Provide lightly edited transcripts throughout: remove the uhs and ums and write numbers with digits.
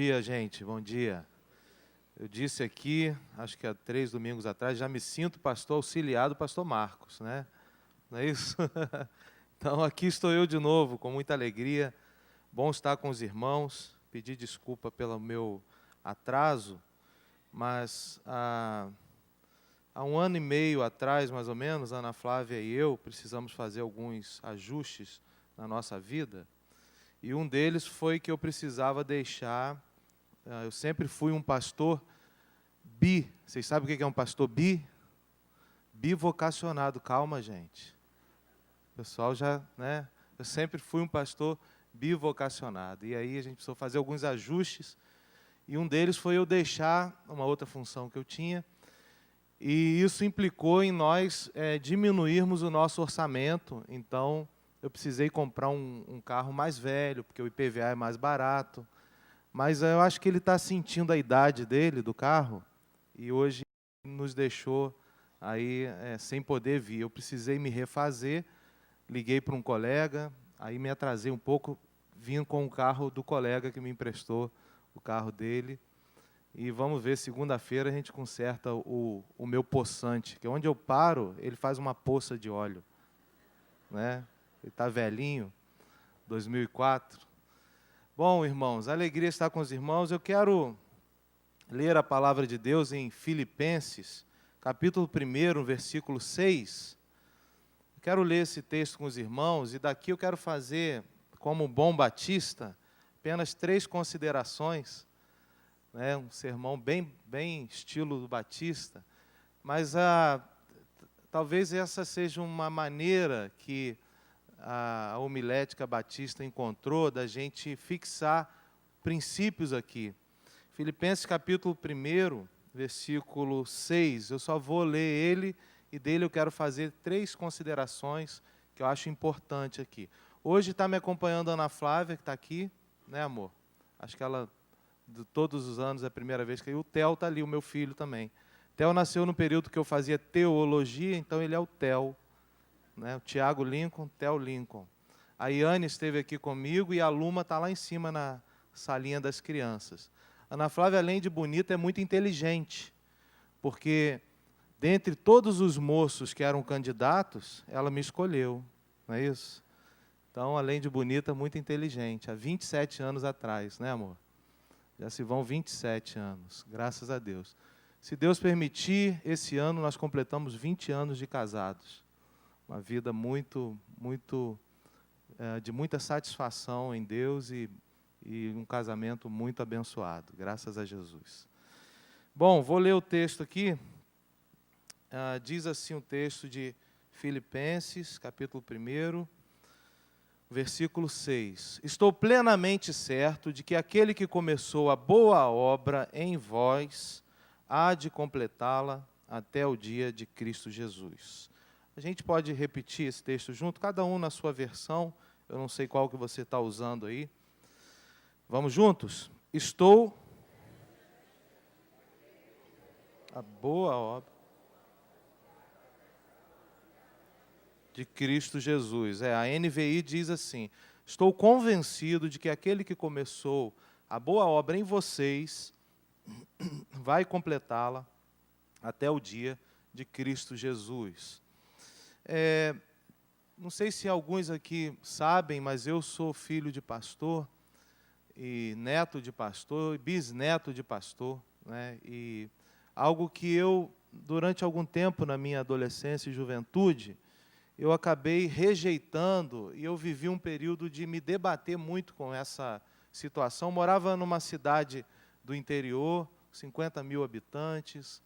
dia, gente, bom dia. Eu disse aqui, acho que há 3 domingos atrás, já me sinto pastor auxiliar do pastor Marcos, né? Não é isso? Então, aqui estou eu de novo, com muita alegria. Bom estar com os irmãos. Pedir desculpa pelo meu atraso, mas há 1 ano e meio atrás, mais ou menos, a Ana Flávia e eu precisamos fazer alguns ajustes na nossa vida. E um deles foi que eu precisava deixar... Eu sempre fui um pastor Vocês sabem o que é um pastor bivocacionado. Calma, gente. O pessoal já, né? Eu sempre fui um pastor bivocacionado. E aí a gente precisou fazer alguns ajustes. E um deles foi eu deixar uma outra função que eu tinha. E isso implicou em nós diminuirmos o nosso orçamento. Então, eu precisei comprar um carro mais velho, porque o IPVA é mais barato. Mas eu acho que ele está sentindo a idade dele, do carro, e hoje nos deixou aí sem poder vir. Eu precisei me refazer, liguei para um colega, aí me atrasei um pouco, vim com o carro do colega que me emprestou o carro dele. E vamos ver, segunda-feira a gente conserta o meu poçante, que onde eu paro, ele faz uma poça de óleo, né? Ele está velhinho, 2004. Bom, irmãos, alegria estar com os irmãos. Eu quero ler a palavra de Deus em Filipenses, capítulo 1, versículo 6. Eu quero ler esse texto com os irmãos e daqui eu quero fazer, como bom batista, apenas 3 considerações, né? Um sermão bem estilo do batista, mas talvez essa seja uma maneira que a homilética batista encontrou da gente fixar princípios aqui. Filipenses capítulo 1, versículo 6, eu só vou ler ele e dele eu quero fazer 3 considerações que eu acho importante aqui. Hoje está me acompanhando a Ana Flávia, que está aqui, né, amor? Acho que ela, de todos os anos, é a primeira vez que... E o Theo está ali, o meu filho também. Theo nasceu no período que eu fazia teologia, então ele é o Theo. Né, o Tiago Lincoln, Theo Lincoln. A Iane esteve aqui comigo e a Luma está lá em cima na salinha das crianças. Ana Flávia, além de bonita, é muito inteligente, porque dentre todos os moços que eram candidatos, ela me escolheu, não é isso? Então, além de bonita, muito inteligente. Há 27 anos atrás, né, amor? Já se vão 27 anos, graças a Deus. Se Deus permitir, esse ano nós completamos 20 anos de casados. Uma vida de muita satisfação em Deus e um casamento muito abençoado, graças a Jesus. Bom, vou ler o texto aqui. Diz assim o texto de Filipenses, capítulo 1, versículo 6. Estou plenamente certo de que aquele que começou a boa obra em vós há de completá-la até o dia de Cristo Jesus. A gente pode repetir esse texto junto, cada um na sua versão. Eu não sei qual que você está usando aí. Vamos juntos? Estou... A boa obra de Cristo Jesus. A NVI diz assim: estou convencido de que aquele que começou a boa obra em vocês vai completá-la até o dia de Cristo Jesus. Não sei se alguns aqui sabem, mas eu sou filho de pastor, e neto de pastor, e bisneto de pastor, né? E algo que eu, durante algum tempo na minha adolescência e juventude, eu acabei rejeitando, e eu vivi um período de me debater muito com essa situação. Morava numa cidade do interior, 50 mil habitantes,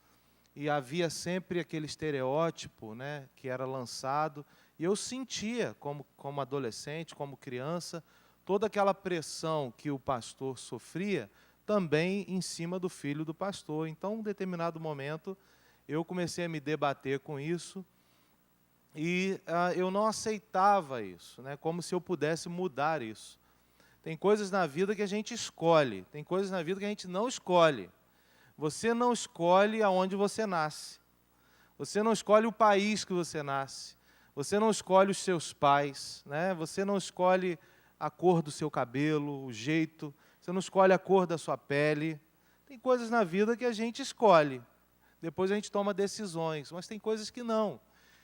e havia sempre aquele estereótipo, né, que era lançado, e eu sentia, como adolescente, como criança, toda aquela pressão que o pastor sofria, também em cima do filho do pastor. Então, em um determinado momento, eu comecei a me debater com isso, e eu não aceitava isso, né, como se eu pudesse mudar isso. Tem coisas na vida que a gente escolhe, tem coisas na vida que a gente não escolhe. Você não escolhe aonde você nasce. Você não escolhe o país que você nasce. Você não escolhe os seus pais, né? Você não escolhe a cor do seu cabelo, o jeito você não escolhe a cor da sua pele. Tem coisas na vida que a gente escolhe, depois a gente toma decisões, mas tem coisas que não.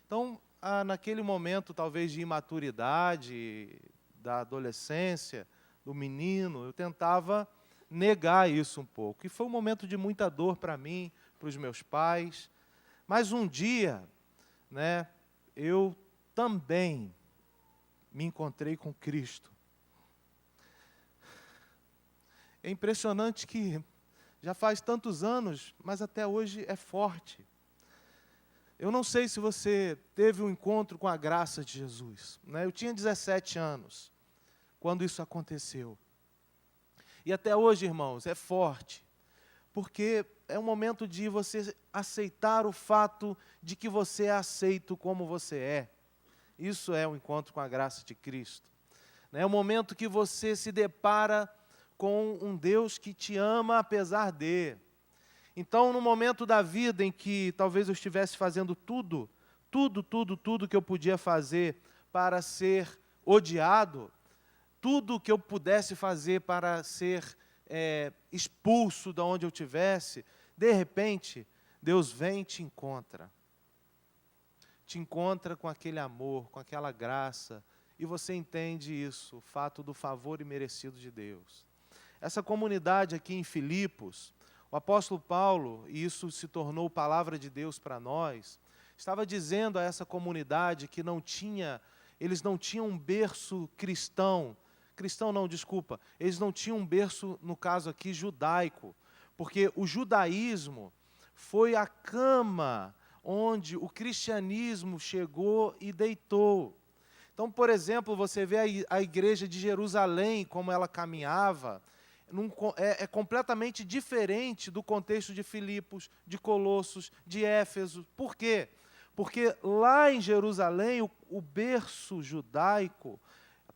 Então, naquele momento, talvez, de imaturidade, da adolescência, do menino, eu tentava negar isso um pouco. E foi um momento de muita dor para mim, para os meus pais. Mas um dia, né, eu também me encontrei com Cristo. É impressionante que já faz tantos anos, mas até hoje é forte. Eu não sei se você teve um encontro com a graça de Jesus, né? Eu tinha 17 anos quando isso aconteceu. E até hoje, irmãos, é forte, porque é um momento de você aceitar o fato de que você é aceito como você é. Isso é um encontro com a graça de Cristo. É um momento que você se depara com um Deus que te ama apesar de. Então, no momento da vida em que talvez eu estivesse fazendo tudo que eu podia fazer para ser odiado, tudo que eu pudesse fazer para ser expulso de onde eu estivesse, de repente, Deus vem e te encontra. Te encontra com aquele amor, com aquela graça, e você entende isso, o fato do favor imerecido de Deus. Essa comunidade aqui em Filipos, o apóstolo Paulo, e isso se tornou palavra de Deus para nós, estava dizendo a essa comunidade que eles não tinham um berço cristão, eles não tinham um berço, no caso aqui, judaico, porque o judaísmo foi a cama onde o cristianismo chegou e deitou. Então, por exemplo, você vê a igreja de Jerusalém, como ela caminhava, é completamente diferente do contexto de Filipos, de Colossos, de Éfeso. Por quê? Porque lá em Jerusalém, o berço judaico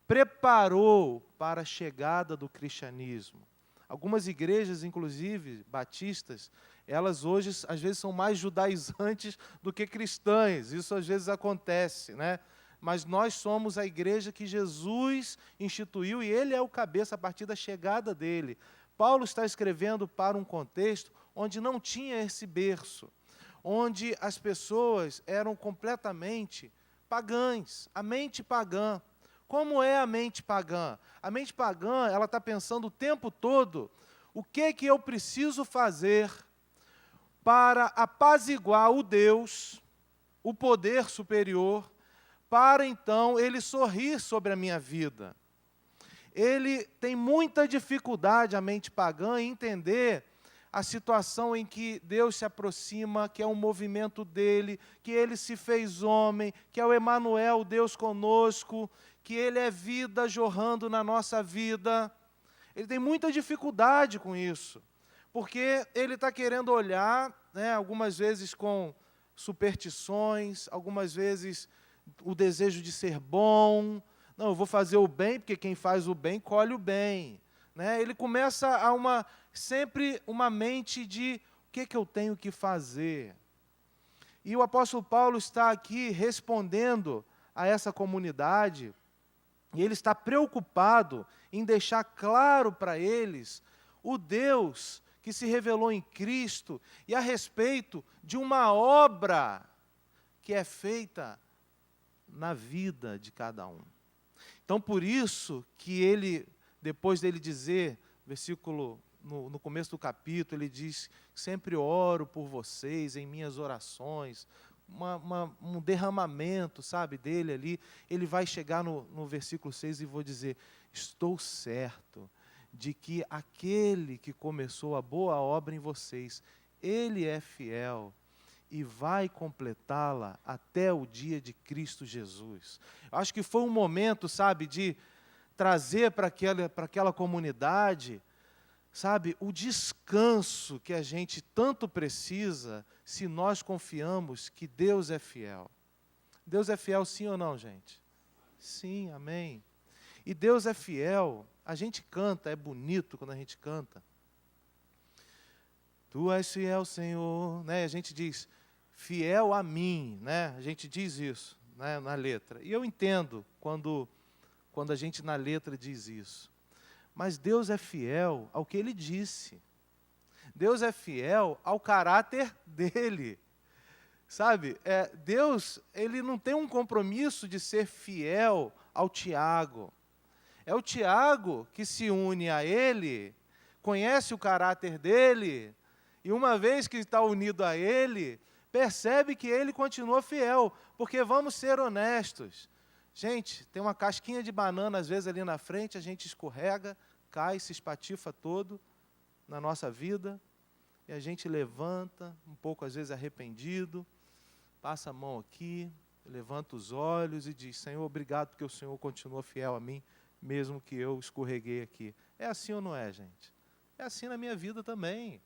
preparou para a chegada do cristianismo. Algumas igrejas, inclusive, batistas, elas hoje, às vezes, são mais judaizantes do que cristãs. Isso, às vezes, acontece, né? Mas nós somos a igreja que Jesus instituiu e Ele é o cabeça a partir da chegada dele. Paulo está escrevendo para um contexto onde não tinha esse berço, onde as pessoas eram completamente pagãs, a mente pagã. Como é a mente pagã? A mente pagã, ela está pensando o tempo todo, o que eu preciso fazer para apaziguar o Deus, o poder superior, para então ele sorrir sobre a minha vida. Ele tem muita dificuldade, a mente pagã, em entender a situação em que Deus se aproxima, que é um movimento dele, que ele se fez homem, que é o Emanuel, Deus conosco, que ele é vida jorrando na nossa vida. Ele tem muita dificuldade com isso, porque ele está querendo olhar, né, algumas vezes com superstições, algumas vezes o desejo de ser bom. Não, eu vou fazer o bem, porque quem faz o bem, colhe o bem. Né? Ele começa a sempre uma mente de o que eu tenho que fazer. E o apóstolo Paulo está aqui respondendo a essa comunidade, e ele está preocupado em deixar claro para eles o Deus que se revelou em Cristo e a respeito de uma obra que é feita na vida de cada um. Então, por isso que ele, depois dele dizer, versículo, no começo do capítulo, ele diz, sempre oro por vocês em minhas orações, um derramamento, sabe, dele ali. Ele vai chegar no versículo 6 e vou dizer, estou certo de que aquele que começou a boa obra em vocês, ele é fiel e vai completá-la até o dia de Cristo Jesus. Eu acho que foi um momento, sabe, de trazer para aquela comunidade, sabe, o descanso que a gente tanto precisa se nós confiamos que Deus é fiel. Deus é fiel sim ou não, gente? Sim, amém. E Deus é fiel, a gente canta, é bonito quando a gente canta. Tu és fiel, Senhor, né? A gente diz, fiel a mim, né? A gente diz isso, né, na letra. E eu entendo quando a gente na letra diz isso. mas Deus é fiel ao que Ele disse. Deus é fiel ao caráter dEle. Sabe, Deus, Ele não tem um compromisso de ser fiel ao Tiago. É o Tiago que se une a Ele, conhece o caráter dEle, e uma vez que está unido a Ele, percebe que Ele continua fiel, porque vamos ser honestos. Gente, tem uma casquinha de banana, às vezes, ali na frente, a gente escorrega, cai, se espatifa todo na nossa vida, e a gente levanta, um pouco, às vezes, arrependido, passa a mão aqui, levanta os olhos e diz: Senhor, obrigado porque o Senhor continua fiel a mim, mesmo que eu escorreguei aqui. É assim ou não é, gente? É assim na minha vida também.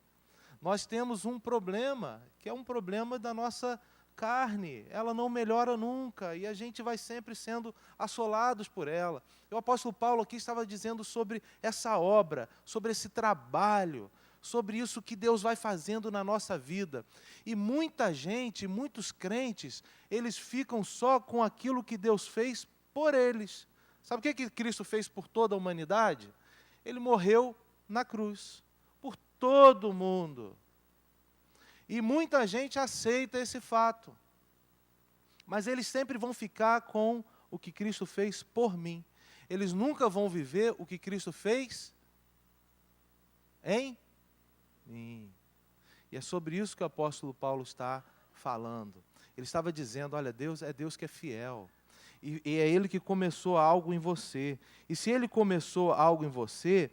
Nós temos um problema, que é um problema da nossa carne. Ela não melhora nunca e a gente vai sempre sendo assolados por ela. O apóstolo Paulo aqui estava dizendo sobre essa obra, sobre esse trabalho, sobre isso que Deus vai fazendo na nossa vida. E muita gente, muitos crentes, eles ficam só com aquilo que Deus fez por eles. Sabe o que Cristo fez por toda a humanidade? Ele morreu na cruz, por todo mundo. E muita gente aceita esse fato. Mas eles sempre vão ficar com o que Cristo fez por mim. Eles nunca vão viver o que Cristo fez em mim. E é sobre isso que o apóstolo Paulo está falando. Ele estava dizendo: olha, Deus é Deus que é fiel. E é Ele que começou algo em você. E se Ele começou algo em você,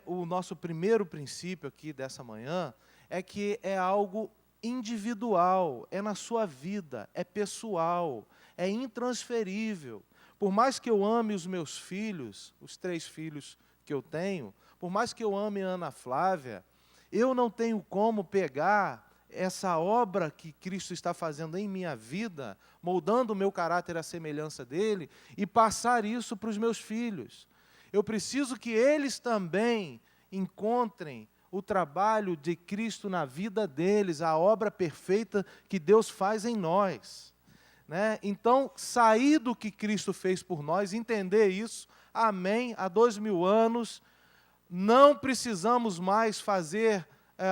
o nosso primeiro princípio aqui dessa manhã, é que é algo individual, é na sua vida, é pessoal, é intransferível. Por mais que eu ame os meus filhos, os 3 filhos que eu tenho, por mais que eu ame a Ana Flávia, eu não tenho como pegar essa obra que Cristo está fazendo em minha vida, moldando o meu caráter à semelhança dele, e passar isso para os meus filhos. Eu preciso que eles também encontrem o trabalho de Cristo na vida deles, a obra perfeita que Deus faz em nós. Né? Então, sair do que Cristo fez por nós, entender isso, amém, há 2000 anos, não precisamos mais fazer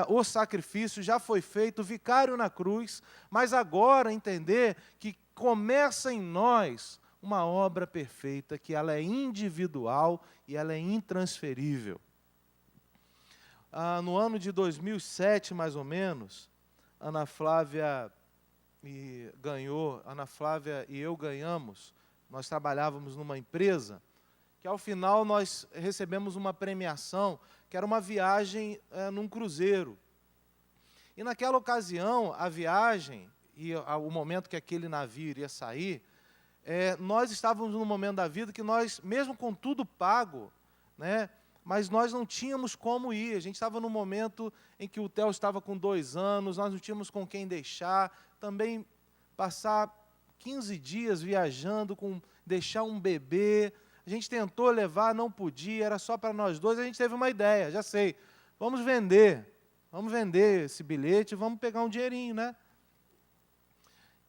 o sacrifício, já foi feito, o vicário na cruz, mas agora entender que começa em nós uma obra perfeita, que ela é individual e ela é intransferível. No ano de 2007, mais ou menos, Ana Flávia e eu ganhamos, nós trabalhávamos numa empresa, que ao final nós recebemos uma premiação, que era uma viagem num cruzeiro. E naquela ocasião, a viagem, e o momento que aquele navio iria sair, nós estávamos num momento da vida que nós, mesmo com tudo pago, né, mas nós não tínhamos como ir. A gente estava num momento em que o Theo estava com 2 anos, nós não tínhamos com quem deixar, também passar 15 dias viajando, deixar um bebê. A gente tentou levar, não podia, era só para nós dois. A gente teve uma ideia, já sei, vamos vender esse bilhete, vamos pegar um dinheirinho, né?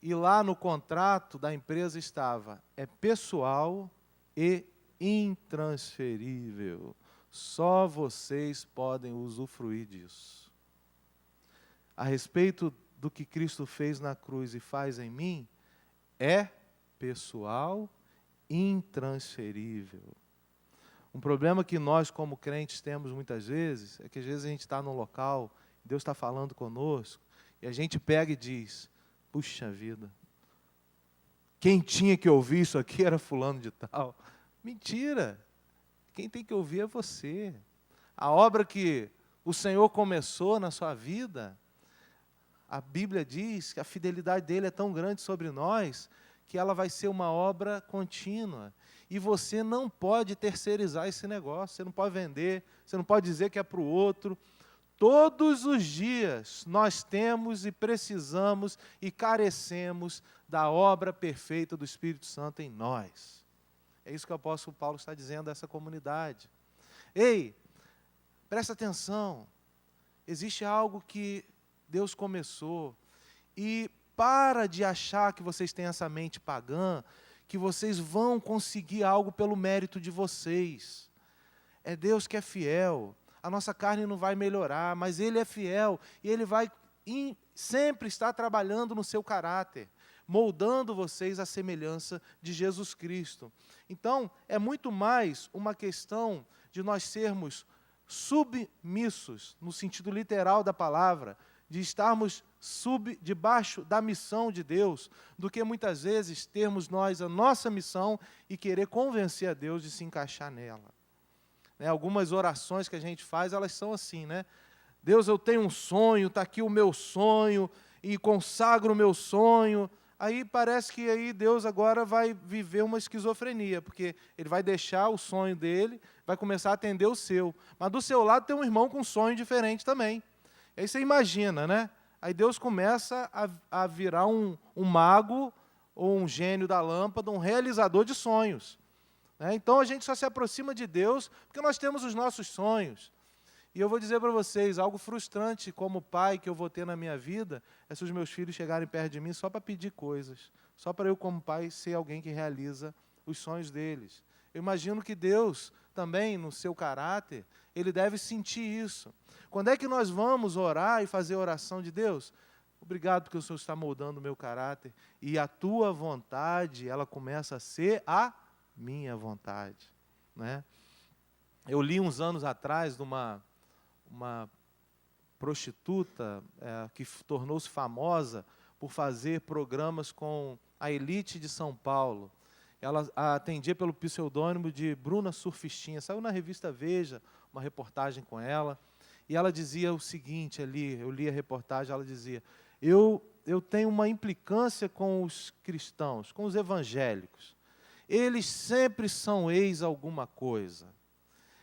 E lá no contrato da empresa estava, é pessoal e intransferível. Só vocês podem usufruir disso. A respeito do que Cristo fez na cruz e faz em mim, é pessoal, intransferível. Um problema que nós, como crentes, temos muitas vezes, é que às vezes a gente está num local, Deus está falando conosco, e a gente pega e diz: puxa vida, quem tinha que ouvir isso aqui era fulano de tal. Mentira! Quem tem que ouvir é você. A obra que o Senhor começou na sua vida, a Bíblia diz que a fidelidade dele é tão grande sobre nós, que ela vai ser uma obra contínua. E você não pode terceirizar esse negócio, você não pode vender, você não pode dizer que é para o outro. Todos os dias nós temos e precisamos e carecemos da obra perfeita do Espírito Santo em nós. É isso que o apóstolo Paulo está dizendo a essa comunidade. Ei, presta atenção, existe algo que Deus começou, e para de achar que vocês têm essa mente pagã, que vocês vão conseguir algo pelo mérito de vocês. É Deus que é fiel. A nossa carne não vai melhorar, mas Ele é fiel e Ele vai sempre estar trabalhando no seu caráter, moldando vocês à semelhança de Jesus Cristo. Então, é muito mais uma questão de nós sermos submissos, no sentido literal da palavra, de estarmos debaixo da missão de Deus, do que muitas vezes termos nós a nossa missão e querer convencer a Deus de se encaixar nela. Algumas orações que a gente faz, elas são assim, né? Deus, eu tenho um sonho, está aqui o meu sonho, e consagro o meu sonho. Aí parece que aí Deus agora vai viver uma esquizofrenia, porque Ele vai deixar o sonho dele, vai começar a atender o seu. Mas do seu lado tem um irmão com um sonho diferente também. Aí você imagina, né? Aí Deus começa a virar um mago, ou um gênio da lâmpada, um realizador de sonhos. Então a gente só se aproxima de Deus porque nós temos os nossos sonhos. E eu vou dizer para vocês, algo frustrante como pai que eu vou ter na minha vida, é se os meus filhos chegarem perto de mim só para pedir coisas, só para eu como pai ser alguém que realiza os sonhos deles. Eu imagino que Deus também, no seu caráter, Ele deve sentir isso. Quando é que nós vamos orar e fazer oração de Deus? Obrigado porque o Senhor está moldando o meu caráter e a tua vontade, ela começa a ser a minha vontade. Né? Eu li uns anos atrás de uma prostituta que tornou-se famosa por fazer programas com a elite de São Paulo. Ela atendia pelo pseudônimo de Bruna Surfistinha. Saiu na revista Veja uma reportagem com ela. E ela dizia o seguinte ali, eu li a reportagem, ela dizia, eu tenho uma implicância com os cristãos, com os evangélicos. Eles sempre são ex alguma coisa.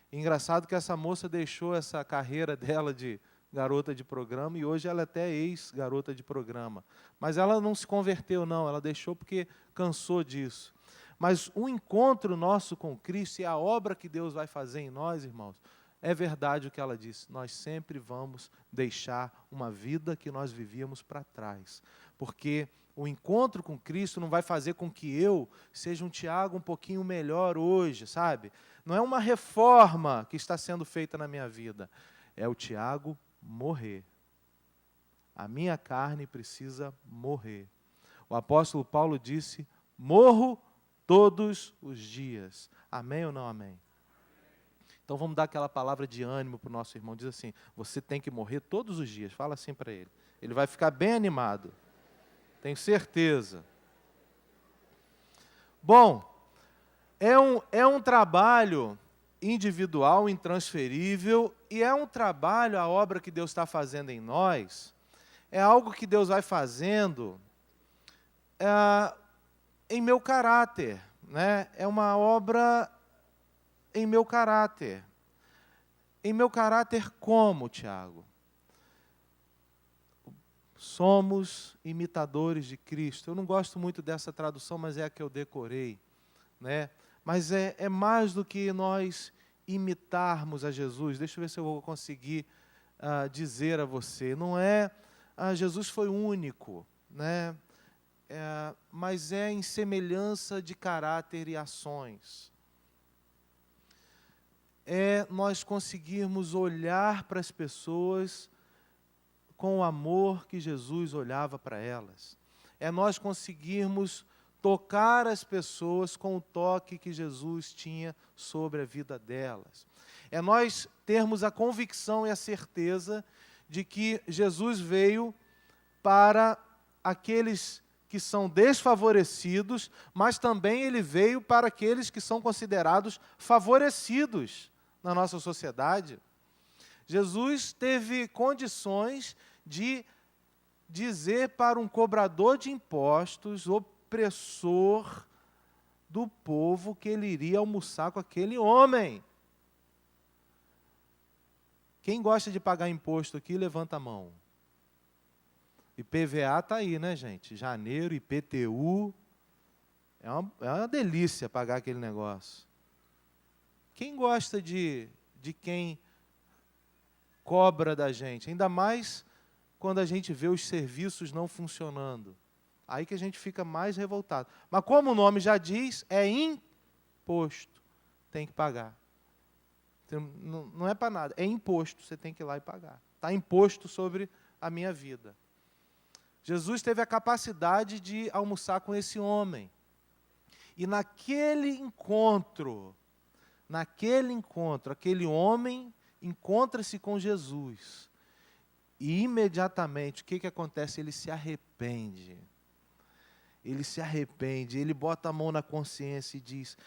Engraçado que essa moça deixou essa carreira dela de garota de programa e hoje ela até é ex-garota de programa. Mas ela não se converteu, não, ela deixou porque cansou disso. Mas o encontro nosso com Cristo e a obra que Deus vai fazer em nós, irmãos, é verdade o que ela disse, nós sempre vamos deixar uma vida que nós vivíamos para trás. Porque o encontro com Cristo não vai fazer com que eu seja um Tiago um pouquinho melhor hoje, sabe? Não é uma reforma que está sendo feita na minha vida, é o Tiago morrer. A minha carne precisa morrer. O apóstolo Paulo disse, morro todos os dias. Amém ou não amém? Então vamos dar aquela palavra de ânimo para o nosso irmão. Diz assim, você tem que morrer todos os dias. Fala assim para ele. Ele vai ficar bem animado. Tenho certeza. Bom, é um trabalho individual, intransferível, e é um trabalho, a obra que Deus está fazendo em nós, é algo que Deus vai fazendo em meu caráter. Né? É uma obra em meu caráter. Em meu caráter como, Tiago? Somos imitadores de Cristo. Eu não gosto muito dessa tradução, mas é a que eu decorei. Né? Mas é mais do que nós imitarmos a Jesus. Deixa eu ver se eu vou conseguir dizer a você. Não é, Jesus foi único, né? Mas é em semelhança de caráter e ações. É nós conseguirmos olhar para as pessoas com o amor que Jesus olhava para elas. É nós conseguirmos tocar as pessoas com o toque que Jesus tinha sobre a vida delas. É nós termos a convicção e a certeza de que Jesus veio para aqueles que são desfavorecidos, mas também Ele veio para aqueles que são considerados favorecidos na nossa sociedade. Jesus teve condições de dizer para um cobrador de impostos, opressor do povo, que ele iria almoçar com aquele homem. Quem gosta de pagar imposto aqui, levanta a mão. IPVA está aí, né, gente? Janeiro, IPTU. É uma delícia pagar aquele negócio. Quem gosta de quem cobra da gente? Ainda mais quando a gente vê os serviços não funcionando. Aí que a gente fica mais revoltado. Mas como o nome já diz, é imposto. Tem que pagar. Não é para nada, é imposto, você tem que ir lá e pagar. Está imposto sobre a minha vida. Jesus teve a capacidade de almoçar com esse homem. E naquele encontro, aquele homem encontra-se com Jesus. E imediatamente, o que acontece? Ele se arrepende. Ele bota a mão na consciência e diz: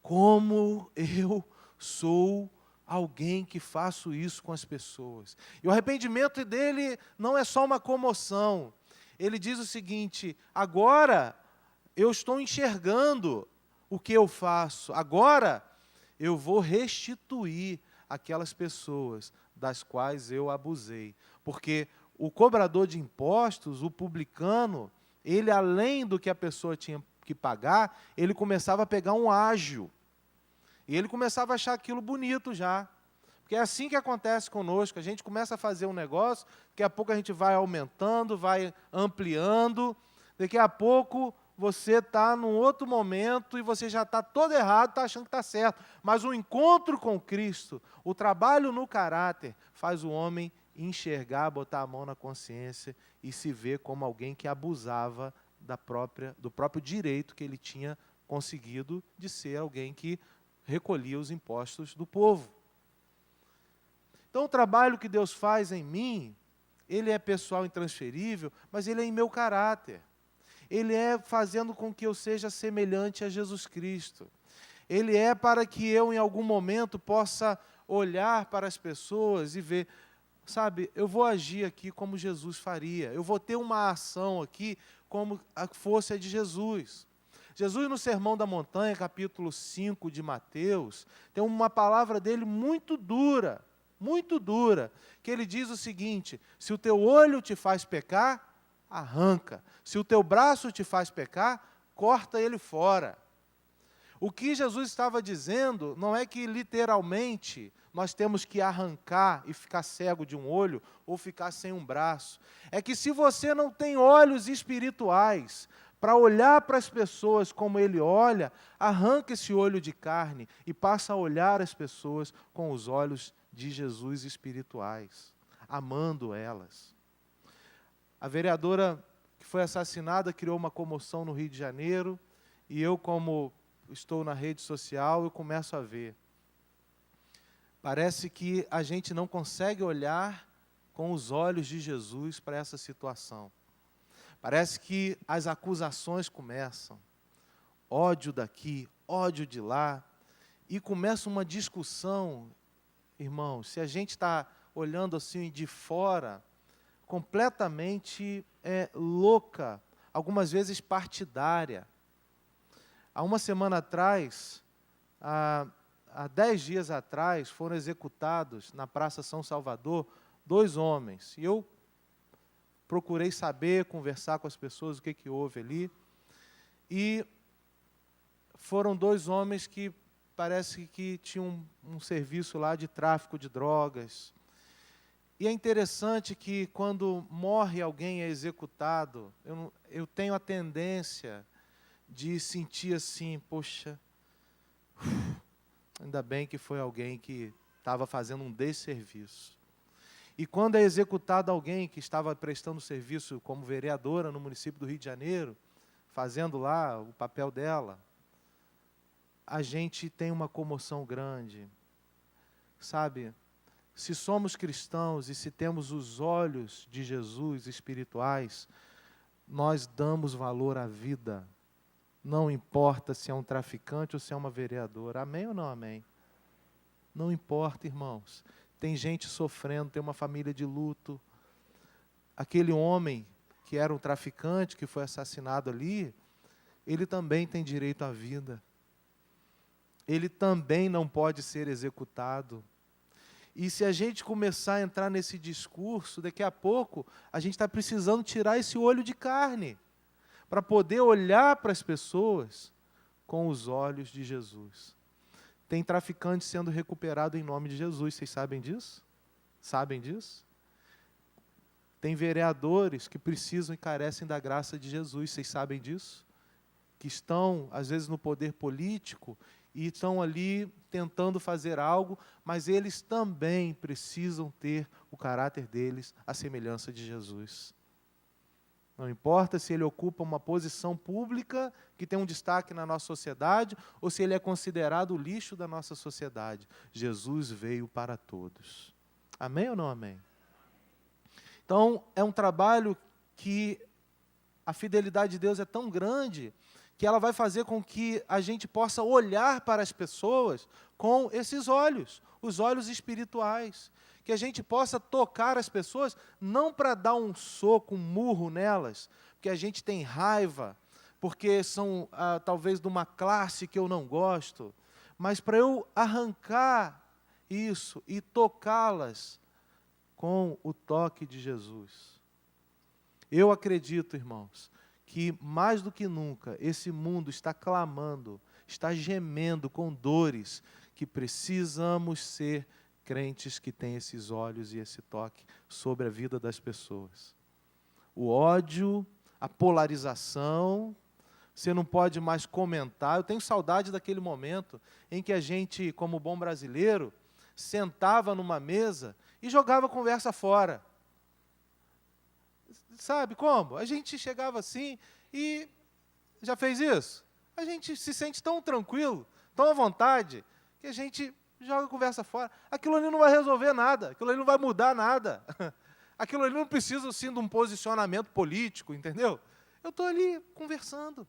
como eu sou alguém que faço isso com as pessoas. E o arrependimento dele não é só uma comoção. Ele diz o seguinte: agora eu estou enxergando o que eu faço. Agora eu vou restituir aquelas pessoas das quais eu abusei. Porque o cobrador de impostos, o publicano, ele, além do que a pessoa tinha que pagar, ele começava a pegar um ágio. E ele começava a achar aquilo bonito já. Porque é assim que acontece conosco. A gente começa a fazer um negócio, daqui a pouco a gente vai aumentando, vai ampliando. Daqui a pouco você está num outro momento e você já está todo errado, está achando que está certo. Mas o encontro com Cristo, o trabalho no caráter, faz o homem enxergar, botar a mão na consciência e se ver como alguém que abusava do próprio direito que ele tinha conseguido de ser alguém que recolhia os impostos do povo. Então, o trabalho que Deus faz em mim, ele é pessoal intransferível, mas ele é em meu caráter. Ele é fazendo com que eu seja semelhante a Jesus Cristo. Ele é para que eu, em algum momento, possa olhar para as pessoas e ver, sabe, eu vou agir aqui como Jesus faria. Eu vou ter uma ação aqui como fosse a de Jesus. Jesus, no Sermão da Montanha, capítulo 5 de Mateus, tem uma palavra dele muito dura, que ele diz o seguinte: se o teu olho te faz pecar, arranca. Se o teu braço te faz pecar, corta ele fora. O que Jesus estava dizendo não é que literalmente nós temos que arrancar e ficar cego de um olho ou ficar sem um braço. É que se você não tem olhos espirituais para olhar para as pessoas como ele olha, arranca esse olho de carne e passa a olhar as pessoas com os olhos de Jesus espirituais, amando elas. A vereadora que foi assassinada criou uma comoção no Rio de Janeiro, e eu, como estou na rede social, eu começo a ver. Parece que a gente não consegue olhar com os olhos de Jesus para essa situação. Parece que as acusações começam, ódio daqui, ódio de lá, e começa uma discussão, irmãos, se a gente está olhando assim de fora, completamente louca, algumas vezes partidária. Há uma semana atrás, há 10 dias atrás, foram executados na Praça São Salvador 2 homens. E eu procurei saber, conversar com as pessoas, o que houve ali. E foram 2 homens que parece que tinham um serviço lá de tráfico de drogas. E é interessante que quando morre alguém, é executado, eu tenho a tendência de sentir assim, poxa, ainda bem que foi alguém que estava fazendo um desserviço. E quando é executado alguém que estava prestando serviço como vereadora no município do Rio de Janeiro, fazendo lá o papel dela, a gente tem uma comoção grande. Sabe, se somos cristãos e se temos os olhos de Jesus espirituais, nós damos valor à vida. Não importa se é um traficante ou se é uma vereadora. Amém ou não amém? Não importa, irmãos. Tem gente sofrendo, tem uma família de luto. Aquele homem que era um traficante, que foi assassinado ali, ele também tem direito à vida. Ele também não pode ser executado. E se a gente começar a entrar nesse discurso, daqui a pouco, a gente está precisando tirar esse olho de carne, para poder olhar para as pessoas com os olhos de Jesus. Tem traficante sendo recuperado em nome de Jesus, vocês sabem disso? Sabem disso? Tem vereadores que precisam e carecem da graça de Jesus, vocês sabem disso? Que estão, às vezes, no poder político e estão ali tentando fazer algo, mas eles também precisam ter o caráter deles à semelhança de Jesus. Não importa se ele ocupa uma posição pública que tem um destaque na nossa sociedade ou se ele é considerado o lixo da nossa sociedade. Jesus veio para todos. Amém ou não amém? Então, é um trabalho que a fidelidade de Deus é tão grande que ela vai fazer com que a gente possa olhar para as pessoas com esses olhos, os olhos espirituais. Que a gente possa tocar as pessoas, não para dar um soco, um murro nelas, porque a gente tem raiva, porque são talvez de uma classe que eu não gosto, mas para eu arrancar isso e tocá-las com o toque de Jesus. Eu acredito, irmãos, que mais do que nunca esse mundo está clamando, está gemendo com dores, que precisamos ser crentes que têm esses olhos e esse toque sobre a vida das pessoas. O ódio, a polarização, você não pode mais comentar. Eu tenho saudade daquele momento em que a gente, como bom brasileiro, sentava numa mesa e jogava a conversa fora. Sabe como? A gente chegava assim e já fez isso? A gente se sente tão tranquilo, tão à vontade, que a gente joga a conversa fora. Aquilo ali não vai resolver nada, aquilo ali não vai mudar nada. Aquilo ali não precisa, sim, de um posicionamento político, entendeu? Eu estou ali conversando,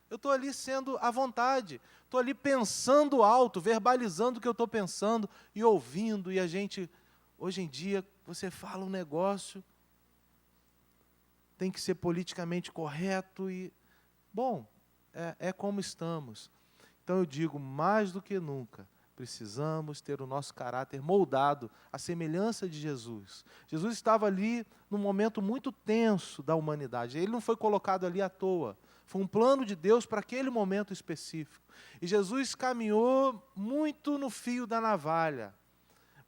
eu estou ali sendo à vontade, estou ali pensando alto, verbalizando o que eu estou pensando e ouvindo, e a gente, hoje em dia, você fala um negócio, tem que ser politicamente correto e, bom, é como estamos. Então eu digo, mais do que nunca, precisamos ter o nosso caráter moldado à semelhança de Jesus. Jesus estava ali num momento muito tenso da humanidade. Ele não foi colocado ali à toa. Foi um plano de Deus para aquele momento específico. E Jesus caminhou muito no fio da navalha.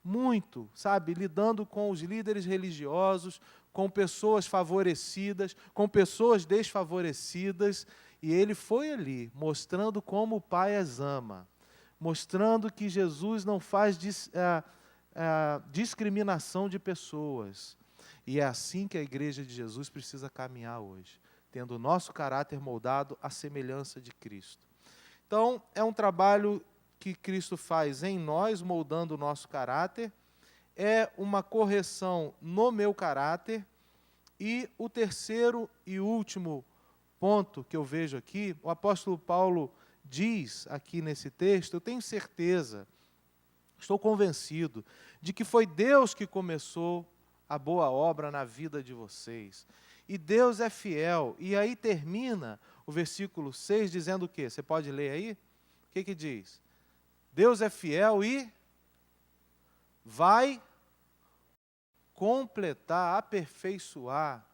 Muito, sabe? Lidando com os líderes religiosos, com pessoas favorecidas, com pessoas desfavorecidas. E ele foi ali, mostrando como o Pai as ama. Mostrando que Jesus não faz discriminação de pessoas. E é assim que a igreja de Jesus precisa caminhar hoje, tendo o nosso caráter moldado à semelhança de Cristo. Então, é um trabalho que Cristo faz em nós, moldando o nosso caráter, é uma correção no meu caráter, e o terceiro e último ponto que eu vejo aqui, o apóstolo Paulo diz aqui nesse texto, eu tenho certeza, estou convencido, de que foi Deus que começou a boa obra na vida de vocês. E Deus é fiel. E aí termina o versículo 6 dizendo o quê? Você pode ler aí? O que diz? Deus é fiel e vai completar, aperfeiçoar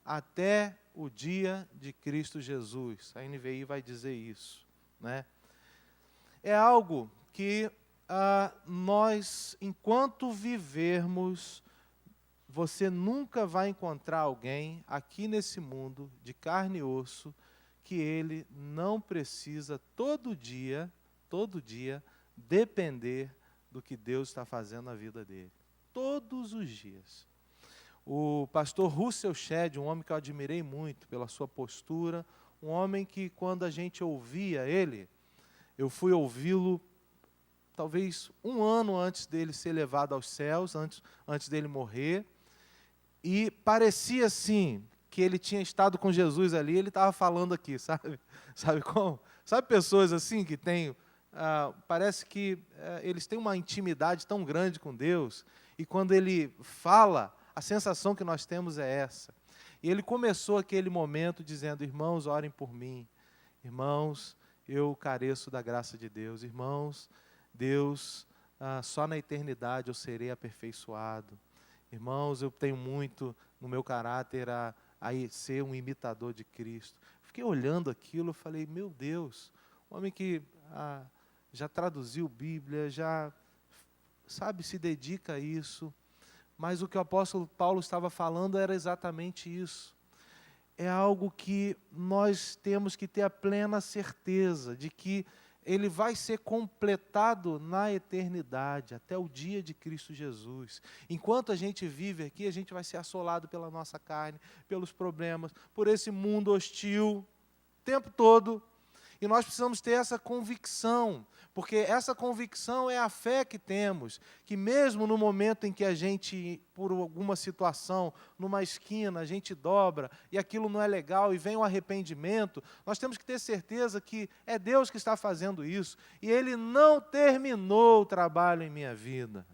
até o dia de Cristo Jesus. A NVI vai dizer isso. Né? É algo que nós, enquanto vivermos, você nunca vai encontrar alguém aqui nesse mundo, de carne e osso, que ele não precisa todo dia, depender do que Deus está fazendo na vida dele. Todos os dias. O pastor Russell Shedd, um homem que eu admirei muito pela sua postura, um homem que, quando a gente ouvia ele, eu fui ouvi-lo talvez um ano antes dele ser levado aos céus, antes dele morrer, e parecia assim, que ele tinha estado com Jesus ali, ele estava falando aqui, sabe? Sabe como? Sabe pessoas assim que têm, parece que eles têm uma intimidade tão grande com Deus, e quando ele fala, a sensação que nós temos é essa. E ele começou aquele momento dizendo, irmãos, orem por mim. Irmãos, eu careço da graça de Deus. Irmãos, Deus, só na eternidade eu serei aperfeiçoado. Irmãos, eu tenho muito no meu caráter a ser um imitador de Cristo. Fiquei olhando aquilo, falei, meu Deus, um homem que já traduziu Bíblia, já, sabe, se dedica a isso. Mas o que o apóstolo Paulo estava falando era exatamente isso. É algo que nós temos que ter a plena certeza de que ele vai ser completado na eternidade, até o dia de Cristo Jesus. Enquanto a gente vive aqui, a gente vai ser assolado pela nossa carne, pelos problemas, por esse mundo hostil, o tempo todo. E nós precisamos ter essa convicção, porque essa convicção é a fé que temos, que mesmo no momento em que a gente, por alguma situação, numa esquina, a gente dobra, e aquilo não é legal, e vem o arrependimento, nós temos que ter certeza que é Deus que está fazendo isso, e Ele não terminou o trabalho em minha vida.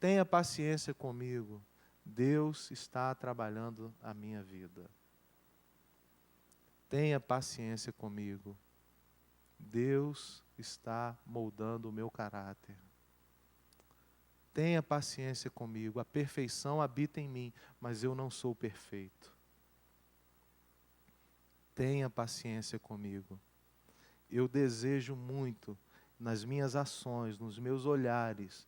Tenha paciência comigo, Deus está trabalhando a minha vida. Tenha paciência comigo. Deus está moldando o meu caráter. Tenha paciência comigo. A perfeição habita em mim, mas eu não sou perfeito. Tenha paciência comigo. Eu desejo muito, nas minhas ações, nos meus olhares,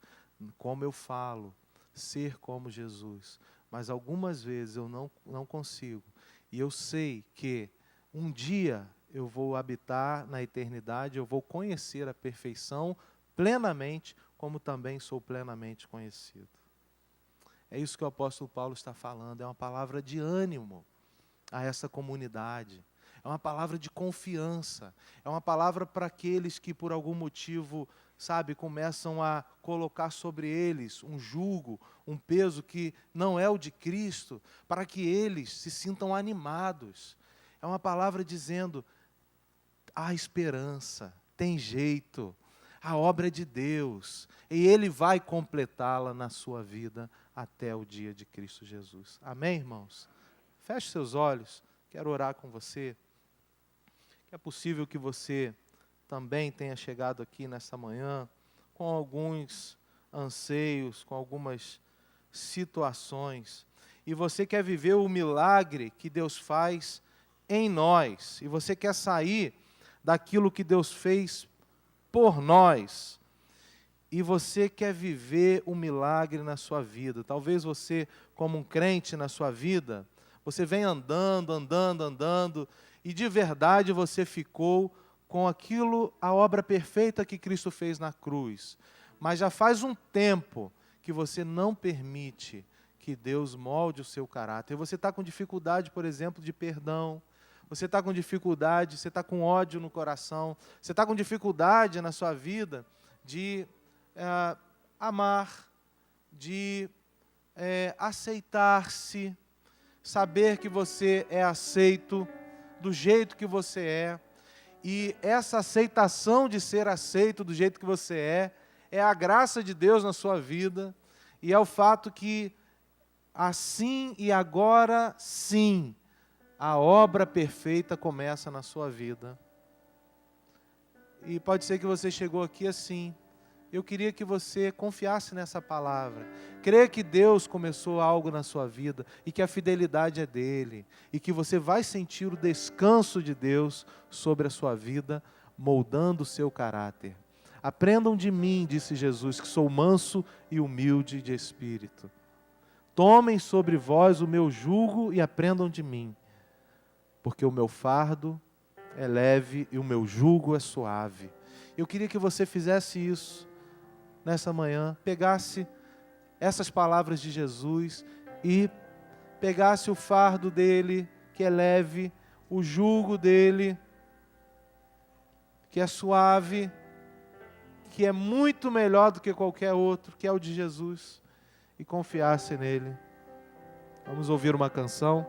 como eu falo, ser como Jesus. Mas algumas vezes eu não consigo. E eu sei que um dia eu vou habitar na eternidade, eu vou conhecer a perfeição plenamente, como também sou plenamente conhecido. É isso que o apóstolo Paulo está falando, é uma palavra de ânimo a essa comunidade, é uma palavra de confiança, é uma palavra para aqueles que por algum motivo, começam a colocar sobre eles um jugo, um peso que não é o de Cristo, para que eles se sintam animados. É uma palavra dizendo, há esperança, tem jeito, a obra é de Deus, e Ele vai completá-la na sua vida até o dia de Cristo Jesus. Amém, irmãos? Feche seus olhos, quero orar com você. É possível que você também tenha chegado aqui nessa manhã com alguns anseios, com algumas situações, e você quer viver o milagre que Deus faz em nós, e você quer sair daquilo que Deus fez por nós, e você quer viver o milagre na sua vida. Talvez você, como um crente na sua vida, você vem andando, e de verdade você ficou com aquilo, a obra perfeita que Cristo fez na cruz. Mas já faz um tempo que você não permite que Deus molde o seu caráter. Você está com dificuldade, por exemplo, de perdão. Você está com dificuldade, você está com ódio no coração. Você está com dificuldade na sua vida de amar, de aceitar-se, saber que você é aceito do jeito que você é. E essa aceitação de ser aceito do jeito que você é a graça de Deus na sua vida, e é o fato que, assim e agora sim, a obra perfeita começa na sua vida. E pode ser que você chegou aqui assim. Eu queria que você confiasse nessa palavra. Creia que Deus começou algo na sua vida e que a fidelidade é dele. E que você vai sentir o descanso de Deus sobre a sua vida, moldando o seu caráter. Aprendam de mim, disse Jesus, que sou manso e humilde de espírito. Tomem sobre vós o meu jugo e aprendam de mim, porque o meu fardo é leve e o meu jugo é suave. Eu queria que você fizesse isso nessa manhã, pegasse essas palavras de Jesus e pegasse o fardo dele, que é leve, o jugo dele, que é suave, que é muito melhor do que qualquer outro, que é o de Jesus, e confiasse nele. Vamos ouvir uma canção.